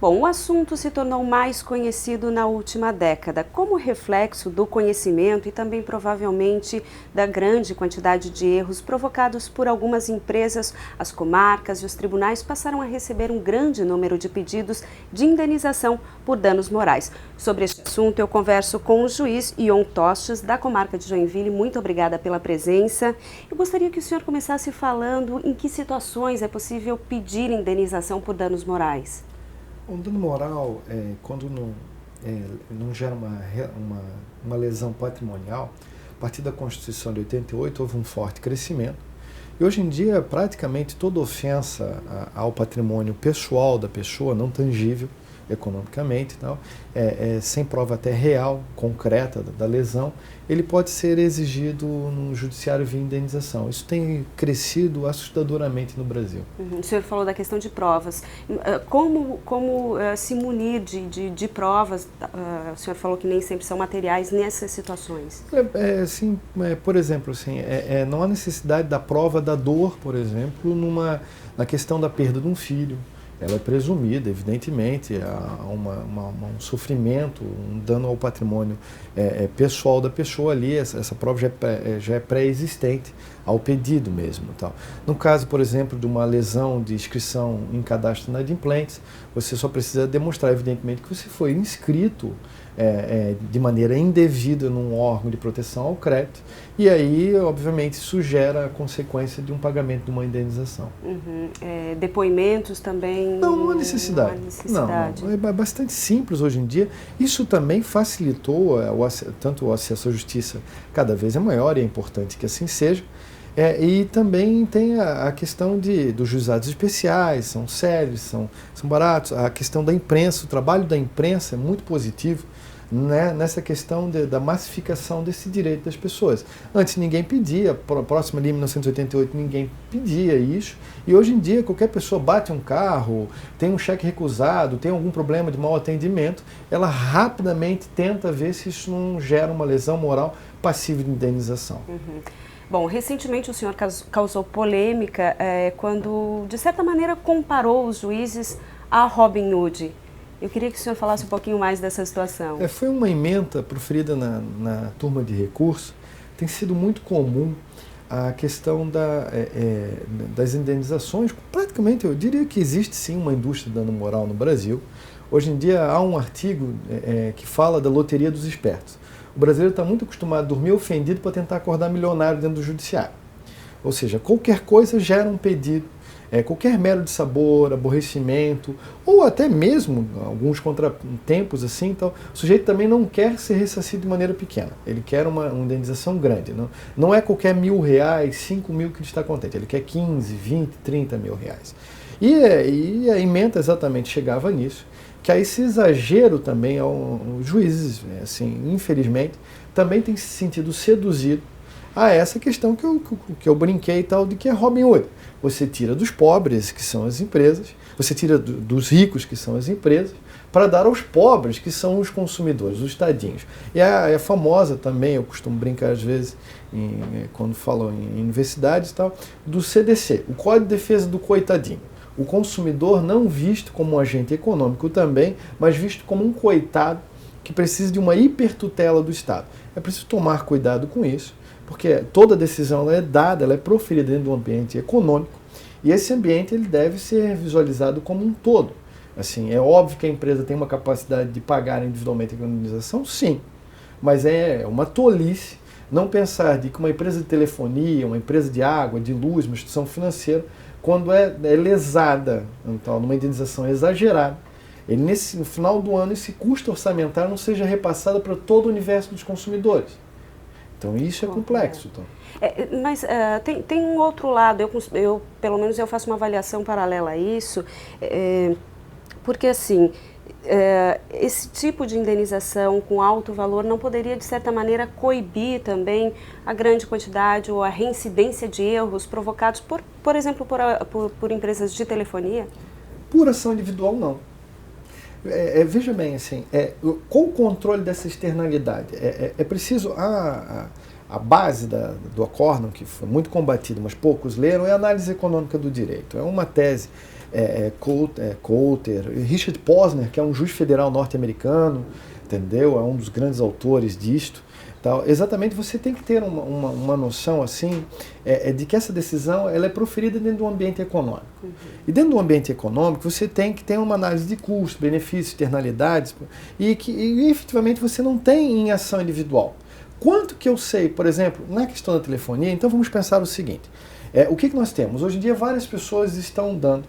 Bom, o assunto se tornou mais conhecido na última década, como reflexo do conhecimento e também provavelmente da grande quantidade de erros provocados por algumas empresas. As comarcas e os tribunais passaram a receber um grande número de pedidos de indenização por danos morais. Sobre este assunto, eu converso com o juiz Ion Tostes, da comarca de Joinville. Muito obrigada pela presença. Eu gostaria que o senhor começasse falando em que situações é possível pedir indenização por danos morais. O dano moral, quando não gera uma lesão patrimonial, a partir da Constituição de 88 houve um forte crescimento. E hoje em dia, praticamente toda ofensa ao patrimônio pessoal da pessoa, não tangível economicamente, sem prova até real, concreta da lesão, ele pode ser exigido no judiciário via indenização. Isso tem crescido assustadoramente no Brasil. O senhor falou da questão de provas. Como se munir de provas? O senhor falou que nem sempre são materiais nessas situações. Por exemplo, não há necessidade da prova da dor, por exemplo, na questão da perda de um filho. Ela é presumida, evidentemente, a um sofrimento, um dano ao patrimônio pessoal da pessoa ali, essa prova já é pré-existente ao pedido mesmo. Tal. No caso, por exemplo, de uma lesão de inscrição em cadastro inadimplentes, você só precisa demonstrar, evidentemente, que você foi inscrito de maneira indevida num órgão de proteção ao crédito, e aí, obviamente, isso gera a consequência de um pagamento de uma indenização. Depoimentos também? Não há necessidade. Não, é bastante simples hoje em dia. Isso também facilitou, tanto o acesso à justiça cada vez é maior, e é importante que assim seja, e também tem a questão dos juizados especiais, são sérios, são baratos. A questão da imprensa, o trabalho da imprensa é muito positivo, né, nessa questão da massificação desse direito das pessoas. Antes ninguém pedia, próximo ali em 1988 ninguém pedia isso, e hoje em dia qualquer pessoa bate um carro, tem um cheque recusado, tem algum problema de mau atendimento, ela rapidamente tenta ver se isso não gera uma lesão moral passível de indenização. Bom, recentemente o senhor causou polêmica quando, de certa maneira, comparou os juízes a Robin Hood. Eu queria que o senhor falasse um pouquinho mais dessa situação. Foi uma ementa proferida na turma de recurso. Tem sido muito comum a questão das indenizações. Praticamente, eu diria que existe sim uma indústria de dano moral no Brasil. Hoje em dia há um artigo que fala da loteria dos espertos. O brasileiro está muito acostumado a dormir ofendido para tentar acordar milionário dentro do judiciário. Ou seja, qualquer coisa gera um pedido. Qualquer mero de sabor, aborrecimento, ou até mesmo alguns contratempos assim, então, o sujeito também não quer ser ressarcido de maneira pequena, ele quer uma indenização grande, não é qualquer R$1.000, 5.000 que ele está contente, ele quer 15, 20, 30 mil reais. E a ementa exatamente chegava nisso, que aí esse exagero também, os juízes, assim, infelizmente, também tem se sentido seduzido a essa questão que eu brinquei e tal, de que é Robin Hood. Você tira dos pobres, que são as empresas, você tira dos ricos, que são as empresas, para dar aos pobres, que são os consumidores, os tadinhos. E é famosa também, eu costumo brincar às vezes, quando falo em universidades e tal, do CDC, o Código de Defesa do Coitadinho. O consumidor não visto como um agente econômico também, mas visto como um coitado que precisa de uma hipertutela do Estado. É preciso tomar cuidado com isso, porque toda decisão ela é dada, ela é proferida dentro de um ambiente econômico, e esse ambiente ele deve ser visualizado como um todo. Assim, é óbvio que a empresa tem uma capacidade de pagar individualmente a indenização, sim, mas é uma tolice não pensar de que uma empresa de telefonia, uma empresa de água, de luz, uma instituição financeira, quando é lesada, então, numa indenização exagerada, no final do ano esse custo orçamentário não seja repassado para todo o universo dos consumidores. Então isso é complexo. Então. Mas tem um outro lado, pelo menos eu faço uma avaliação paralela a isso, porque assim, esse tipo de indenização com alto valor não poderia de certa maneira coibir também a grande quantidade ou a reincidência de erros provocados por exemplo, por empresas de telefonia? Por ação individual não. Veja bem, assim, com o controle dessa externalidade, é preciso, há a base do acórdão, que foi muito combatido, mas poucos leram, é a análise econômica do direito. É uma tese Coulter, Richard Posner, que é um juiz federal norte-americano, entendeu? É um dos grandes autores disto. Então, exatamente, você tem que ter uma noção assim, de que essa decisão ela é proferida dentro do ambiente econômico. Uhum. E dentro do ambiente econômico você tem que ter uma análise de custo, benefícios, externalidades, e efetivamente você não tem em ação individual. Quanto que eu sei, por exemplo, na questão da telefonia, então vamos pensar o seguinte, o que nós temos? Hoje em dia várias pessoas estão dando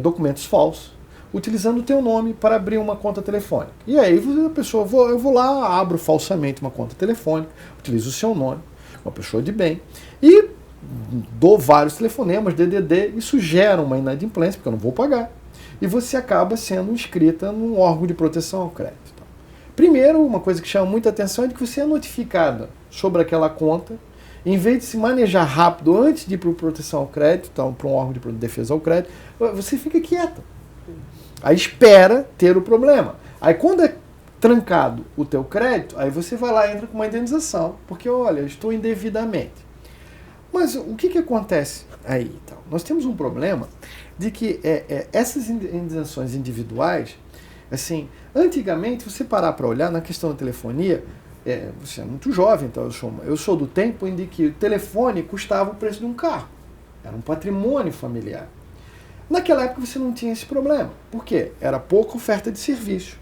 documentos falsos, utilizando o teu nome para abrir uma conta telefônica. E aí a pessoa, eu vou lá, abro falsamente uma conta telefônica, utilizo o seu nome, uma pessoa de bem, e dou vários telefonemas, DDD, isso gera uma inadimplência, porque eu não vou pagar. E você acaba sendo inscrita num órgão de proteção ao crédito. Primeiro, uma coisa que chama muita atenção é de que você é notificada sobre aquela conta, em vez de se manejar rápido antes de ir para proteção ao crédito, então, para um órgão de defesa ao crédito, você fica quieta. Aí espera ter o problema. Aí quando é trancado o teu crédito, aí você vai lá e entra com uma indenização, porque olha, eu estou indevidamente. Mas o que acontece aí? Então? Nós temos um problema de que essas indenizações individuais, assim, antigamente, você parar para olhar na questão da telefonia, você é muito jovem, então eu sou do tempo em que o telefone custava o preço de um carro. Era um patrimônio familiar. Naquela época você não tinha esse problema. Por quê? Era pouca oferta de serviço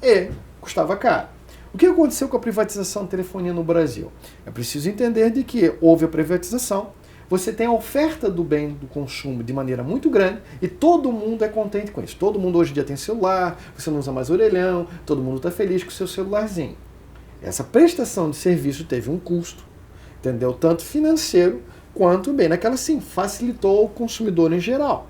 e custava caro. O que aconteceu com a privatização da telefonia no Brasil? É preciso entender de que houve a privatização, você tem a oferta do bem do consumo de maneira muito grande e todo mundo é contente com isso. Todo mundo hoje em dia tem celular, você não usa mais orelhão, todo mundo está feliz com o seu celularzinho. Essa prestação de serviço teve um custo, entendeu? Tanto financeiro quanto bem. Naquela sim, facilitou o consumidor em geral.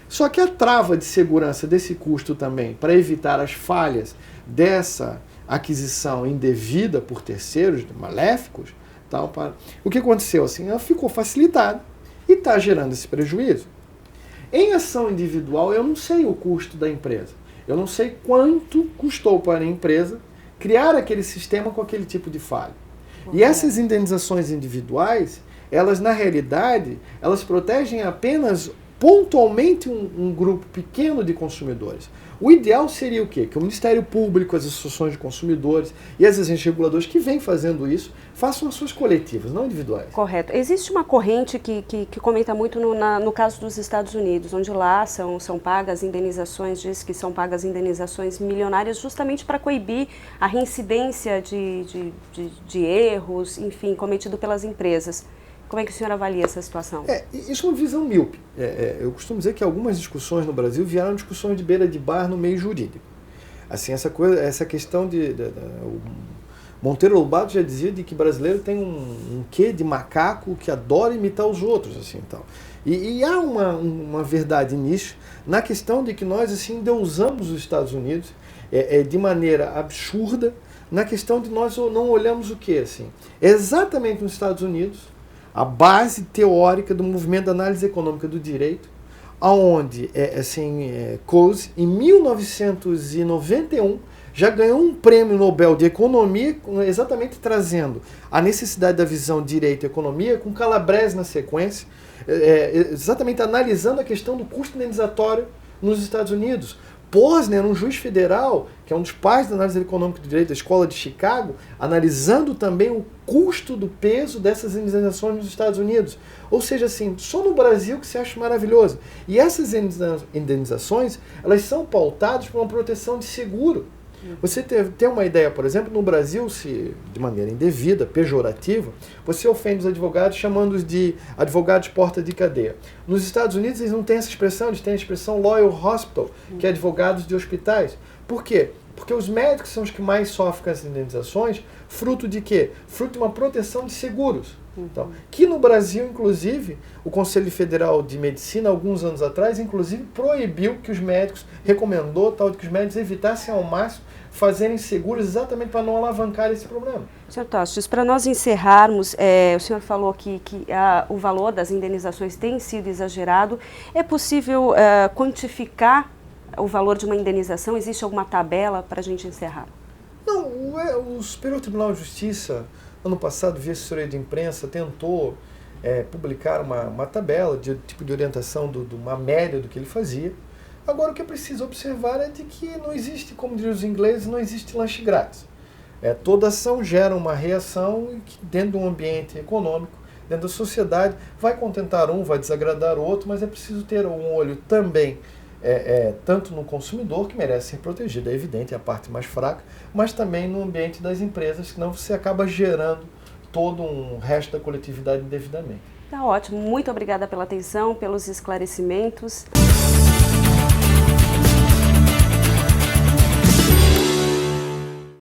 Só que a trava de segurança desse custo também, para evitar as falhas dessa aquisição indevida por terceiros maléficos, o que aconteceu? Assim, ela ficou facilitada e está gerando esse prejuízo. Em ação individual, eu não sei o custo da empresa. Eu não sei quanto custou para a empresa criar aquele sistema com aquele tipo de falha. E essas indenizações individuais, elas na realidade, elas protegem apenas pontualmente um grupo pequeno de consumidores. O ideal seria o quê? Que o Ministério Público, as associações de consumidores e as agências reguladoras que vêm fazendo isso, façam as suas coletivas, não individuais. Correto. Existe uma corrente que comenta muito no caso dos Estados Unidos, onde lá são pagas indenizações, diz que são pagas indenizações milionárias justamente para coibir a reincidência de erros, enfim, cometido pelas empresas. Como é que o senhor avalia essa situação? Isso é uma visão míope. Eu costumo dizer que algumas discussões no Brasil vieram discussões de beira de bar no meio jurídico. Assim, essa questão o Monteiro Lobato já dizia de que brasileiro tem um quê de macaco que adora imitar os outros. Assim, tal. E há uma verdade nisso, na questão de que nós assim, endeusamos os Estados Unidos de maneira absurda, na questão de nós não olhamos o quê? Assim, exatamente nos Estados Unidos, a base teórica do movimento da análise econômica do direito, onde Coase, em 1991, já ganhou um prêmio Nobel de Economia, exatamente trazendo a necessidade da visão direito e economia, com Calabrese na sequência, exatamente analisando a questão do custo indenizatório nos Estados Unidos. Posner, um juiz federal, que é um dos pais da análise econômica do direito da Escola de Chicago, analisando também o custo do peso dessas indenizações nos Estados Unidos. Ou seja, assim, só no Brasil que se acha maravilhoso. E essas indenizações, elas são pautadas por uma proteção de seguro. Você tem uma ideia, por exemplo, no Brasil, se de maneira indevida, pejorativa, você ofende os advogados chamando-os de advogados porta de cadeia. Nos Estados Unidos eles não têm essa expressão, eles têm a expressão lawyer hospital, que é advogados de hospitais. Por quê? Porque os médicos são os que mais sofrem com essas indenizações, fruto de quê? Fruto de uma proteção de seguros. Então, que no Brasil, inclusive, o Conselho Federal de Medicina, alguns anos atrás, inclusive, proibiu que os médicos, recomendou que os médicos evitassem ao máximo fazerem seguros exatamente para não alavancar esse problema. Sr. Tostes, para nós encerrarmos, o senhor falou que o valor das indenizações tem sido exagerado. É possível quantificar o valor de uma indenização? Existe alguma tabela para a gente encerrar? Não, o Superior Tribunal de Justiça, Ano passado, via assessoria de imprensa, tentou publicar uma tabela de tipo de orientação, uma média do que ele fazia. Agora, o que é preciso observar é de que não existe, como dizem os ingleses, não existe lanche grátis. Toda ação gera uma reação que, dentro de um ambiente econômico, dentro da sociedade, vai contentar um, vai desagradar o outro, mas é preciso ter um olho também, tanto no consumidor, que merece ser protegido, é evidente, é a parte mais fraca, mas também no ambiente das empresas, senão você acaba gerando todo um resto da coletividade indevidamente. Tá ótimo, muito obrigada pela atenção, pelos esclarecimentos.